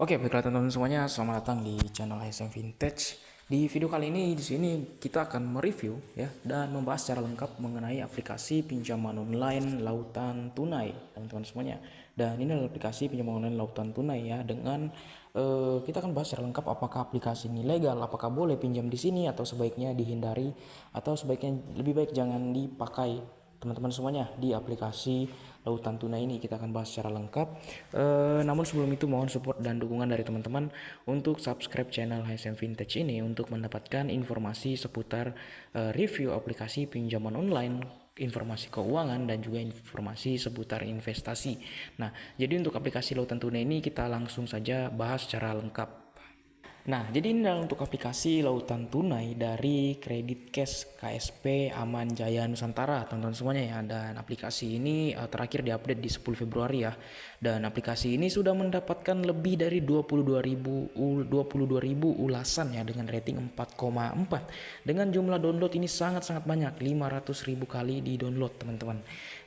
Oke, baiklah teman-teman semuanya, selamat datang di channel HSM Vintage. Di video kali ini di sini kita akan mereview ya dan membahas secara lengkap mengenai aplikasi pinjaman online lautan tunai, teman-teman semuanya. Dan ini adalah aplikasi pinjaman online lautan tunai ya dengan kita akan bahas secara lengkap apakah aplikasi ini legal, apakah boleh pinjam di sini atau sebaiknya dihindari atau sebaiknya lebih baik jangan dipakai teman-teman semuanya di aplikasi lautan tunai ini. Kita akan bahas secara lengkap. Namun sebelum itu mohon support dan dukungan dari teman-teman untuk subscribe channel HSM Vintage ini untuk mendapatkan informasi seputar review aplikasi pinjaman online, informasi keuangan dan juga informasi seputar investasi. Nah, jadi untuk aplikasi lautan tunai ini kita langsung saja bahas secara lengkap. Nah, jadi ini adalah untuk aplikasi lautan tunai dari Credit Cash KSP Aman Jaya Nusantara, teman-teman semuanya ya. Dan aplikasi ini terakhir diupdate di 10 Februari ya. Dan aplikasi ini sudah mendapatkan lebih dari 22.000 ulasan ya dengan rating 4,4. Dengan jumlah download ini sangat-sangat banyak, 500.000 kali di-download, teman-teman.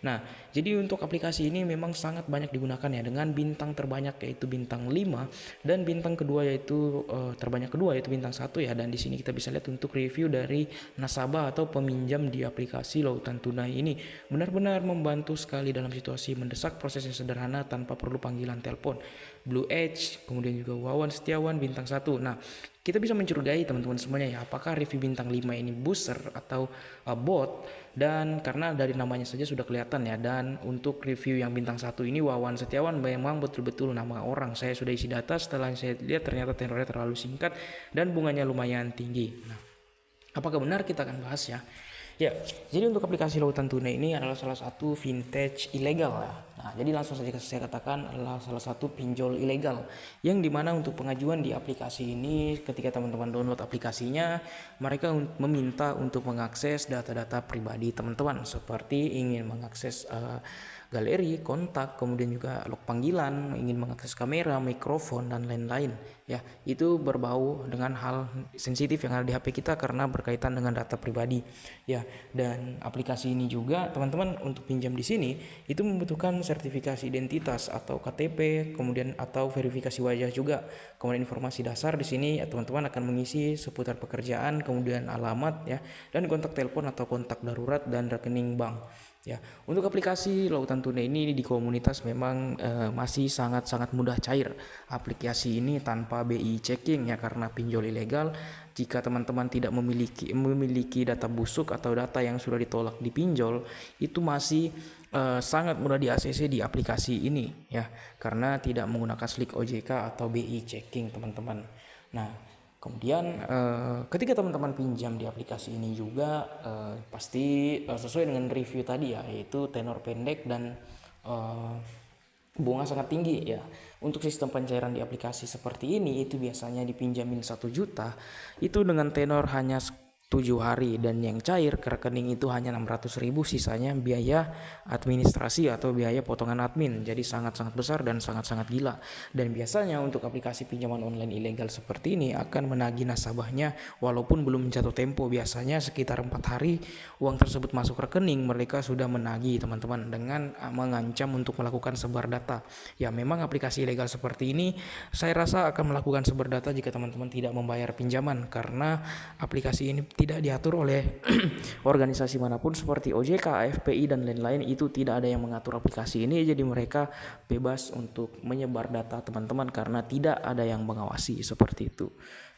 Nah, jadi untuk aplikasi ini memang sangat banyak digunakan ya dengan bintang terbanyak yaitu bintang 5 dan bintang kedua yaitu terbanyak kedua yaitu bintang 1 ya. Dan di sini kita bisa lihat untuk review dari nasabah atau peminjam di aplikasi lautan tunai ini benar-benar membantu sekali dalam situasi mendesak, prosesnya sederhana tanpa perlu panggilan telepon. Blue Edge, kemudian juga Wawan Setiawan bintang 1. Nah, kita bisa mencurigai teman-teman semuanya ya, apakah review bintang 5 ini booster atau bot, dan karena dari namanya saja sudah kelihatan ya. Dan untuk review yang bintang 1 ini Wawan Setiawan memang betul-betul nama orang. Saya sudah isi data, setelah saya lihat ternyata tenornya terlalu singkat dan bunganya lumayan tinggi. Nah, apakah benar, kita akan bahas ya. Ya, jadi untuk aplikasi lautan tunai ini adalah salah satu vintage ilegal ya. Nah, jadi langsung saja saya katakan adalah salah satu pinjol ilegal yang dimana untuk pengajuan di aplikasi ini ketika teman-teman download aplikasinya, mereka meminta untuk mengakses data-data pribadi teman-teman seperti ingin mengakses galeri, kontak, kemudian juga log panggilan, ingin mengakses kamera, mikrofon dan lain-lain ya. Itu berbau dengan hal sensitif yang ada di HP kita karena berkaitan dengan data pribadi ya. Dan aplikasi ini juga teman-teman untuk pinjam di sini itu membutuhkan sertifikasi identitas atau KTP, kemudian atau verifikasi wajah juga. Kemudian informasi dasar di sini ya, teman-teman akan mengisi seputar pekerjaan, kemudian alamat ya, dan kontak telepon atau kontak darurat dan rekening bank. Ya, untuk aplikasi lautan tunai ini di komunitas memang masih sangat-sangat mudah cair aplikasi ini tanpa BI checking ya, karena pinjol ilegal. Jika teman-teman tidak memiliki data busuk atau data yang sudah ditolak di pinjol, itu masih sangat mudah di ACC di aplikasi ini ya, karena tidak menggunakan slik OJK atau BI checking, teman-teman. Nah, kemudian ketika teman-teman pinjam di aplikasi ini juga pasti sesuai dengan review tadi ya, yaitu tenor pendek dan bunga sangat tinggi ya. Untuk sistem pencairan di aplikasi seperti ini itu biasanya dipinjamin 1 juta itu dengan tenor hanya 7 hari, dan yang cair ke rekening itu hanya 600.000, sisanya biaya administrasi atau biaya potongan admin. Jadi sangat-sangat besar dan sangat-sangat gila. Dan biasanya untuk aplikasi pinjaman online ilegal seperti ini akan menagih nasabahnya walaupun belum jatuh tempo. Biasanya sekitar 4 hari uang tersebut masuk rekening, mereka sudah menagih teman-teman dengan mengancam untuk melakukan sebar data. Ya, memang aplikasi ilegal seperti ini saya rasa akan melakukan sebar data jika teman-teman tidak membayar pinjaman, karena aplikasi ini tidak diatur oleh organisasi manapun seperti OJK, FPI dan lain-lain. Itu tidak ada yang mengatur aplikasi ini, jadi mereka bebas untuk menyebar data teman-teman karena tidak ada yang mengawasi seperti itu.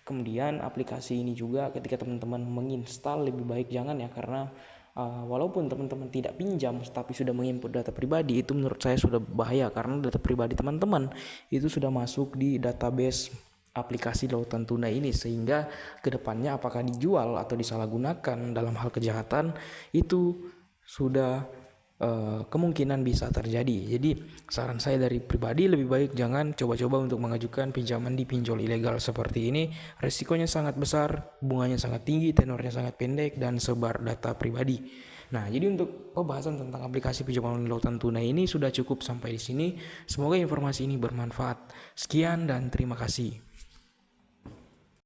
Kemudian aplikasi ini juga ketika teman-teman menginstal lebih baik jangan ya, karena walaupun teman-teman tidak pinjam tapi sudah menginput data pribadi, itu menurut saya sudah bahaya karena data pribadi teman-teman itu sudah masuk di database aplikasi lautan tunai ini, sehingga kedepannya apakah dijual atau disalahgunakan dalam hal kejahatan itu sudah kemungkinan bisa terjadi. Jadi saran saya dari pribadi, lebih baik jangan coba-coba untuk mengajukan pinjaman di pinjol ilegal seperti ini. Resikonya sangat besar, bunganya sangat tinggi, tenornya sangat pendek, dan sebar data pribadi. Nah, jadi untuk pembahasan tentang aplikasi pinjaman lautan tunai ini sudah cukup sampai di sini. Semoga informasi ini bermanfaat. Sekian dan terima kasih.